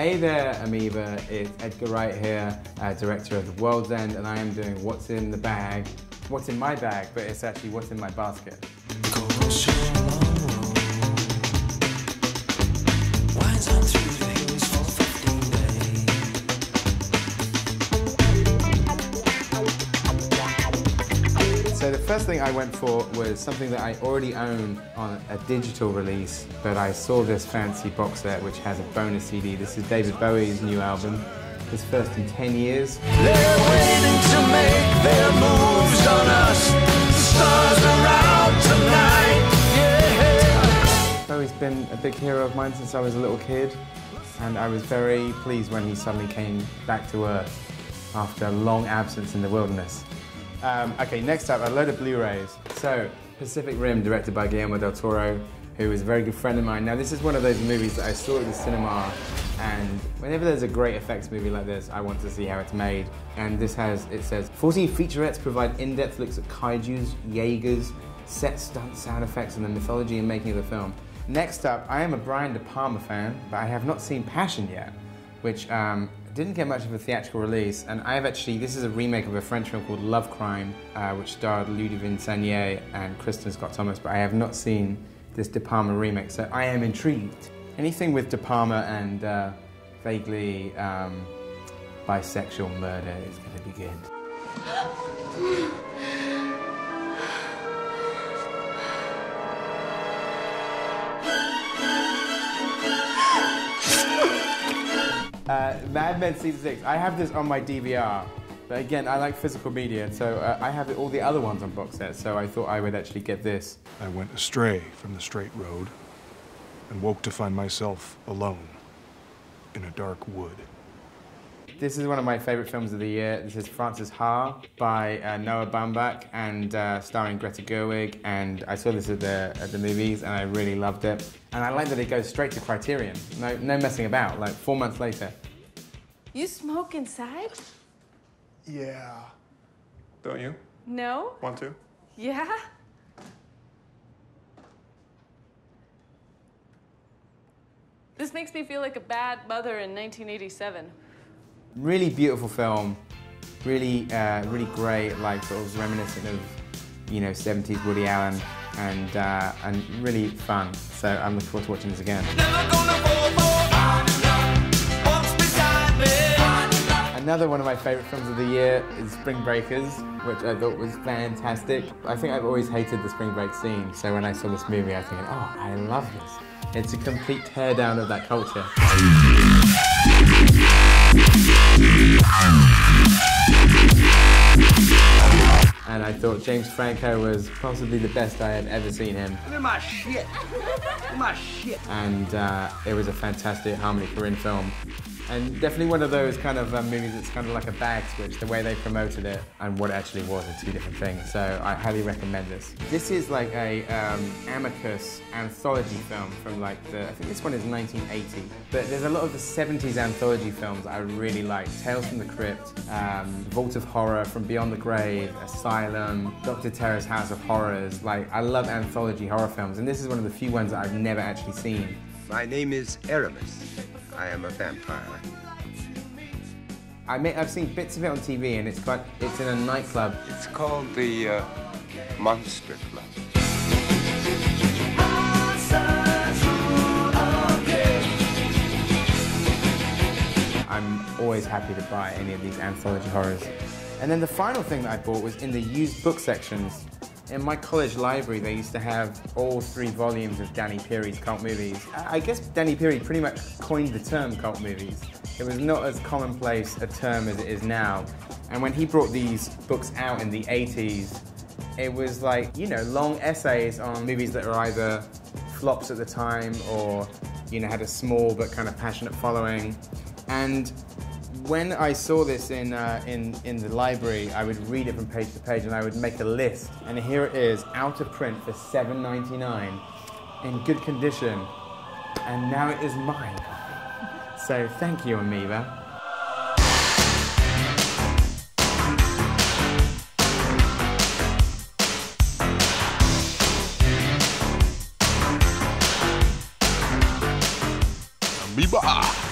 Hey there, Amoeba. It's Edgar Wright here, director of The World's End, and I am doing What's in the Bag. What's in my bag, but it's actually what's in my basket. So the first thing I went for was something that I already own on a digital release, but I saw this fancy box set which has a bonus CD. This is David Bowie's new album, his first in 10 years. They're waiting to make their moves on us. The stars are out tonight, yeah. Bowie's been a big hero of mine since I was a little kid, and I was very pleased when he suddenly came back to Earth after a long absence in the wilderness. Okay, next up, a load of Blu-rays. So, Pacific Rim, directed by Guillermo del Toro, who is a very good friend of mine. Now, this is one of those movies that I saw at the cinema, and whenever there's a great effects movie like this, I want to see how it's made. And this has, it says, 14 featurettes provide in-depth looks at kaijus, Jaegers, set stunt sound effects, and the mythology and making of the film. Next up, I am a Brian De Palma fan, but I have not seen Passion yet, which didn't get much of a theatrical release, and I have actually, this is a remake of a French film called Love Crime, which starred Ludivine Sagnier and Kristen Scott Thomas, but I have not seen this De Palma remake, so I am intrigued. Anything with De Palma and vaguely bisexual murder is going to be good. Mad Men Season 6. I have this on my DVR, but again, I like physical media, so I have all the other ones on box set, so I thought I would actually get this. I went astray from the straight road and woke to find myself alone in a dark wood. This is one of my favorite films of the year. This is Frances Ha by Noah Baumbach and starring Greta Gerwig, and I saw this at the movies and I really loved it. And I like that it goes straight to Criterion. No messing about, like 4 months later. You smoke inside? Yeah. Don't you? No? Want to? Yeah? This makes me feel like a bad mother in 1987. Really beautiful film, really great, like sort of reminiscent of, you know, 70s Woody Allen, and really fun. So I'm looking forward to watching this again. Another one of my favorite films of the year is Spring Breakers, which I thought was fantastic. I think I've always hated the spring break scene, so when I saw this movie, I was thinking, oh, I love this. It's a complete teardown of that culture. And I thought James Franco was possibly the best I had ever seen him. Look at my shit. Look at my shit. And it was a fantastic Harmony Korine film. And definitely one of those kind of movies that's kind of like a bag switch. The way they promoted it and what it actually was are two different things. So I highly recommend this. This is like a Amicus anthology film from like I think this one is 1980. But there's a lot of the 70s anthology films I really like. Tales from the Crypt, Vault of Horror, From Beyond the Grave, Asylum, Dr. Terror's House of Horrors. Like, I love anthology horror films, and this is one of the few ones that I've never actually seen. My name is Aramis. I am a vampire. I've seen bits of it on TV, and it's in a nightclub. It's called the Monster Club. I'm always happy to buy any of these anthology horrors. And then the final thing that I bought was in the used book sections. In my college library, they used to have all 3 volumes of Danny Peary's cult movies. I guess Danny Peary pretty much coined the term cult movies. It was not as commonplace a term as it is now. And when he brought these books out in the 80s, it was like, you know, long essays on movies that are either flops at the time or, you know, had a small but kind of passionate following. And when I saw this in the library, I would read it from page to page and I would make a list. And here it is, out of print for $7.99, in good condition. And now it is mine. So thank you, Amoeba. Amoeba!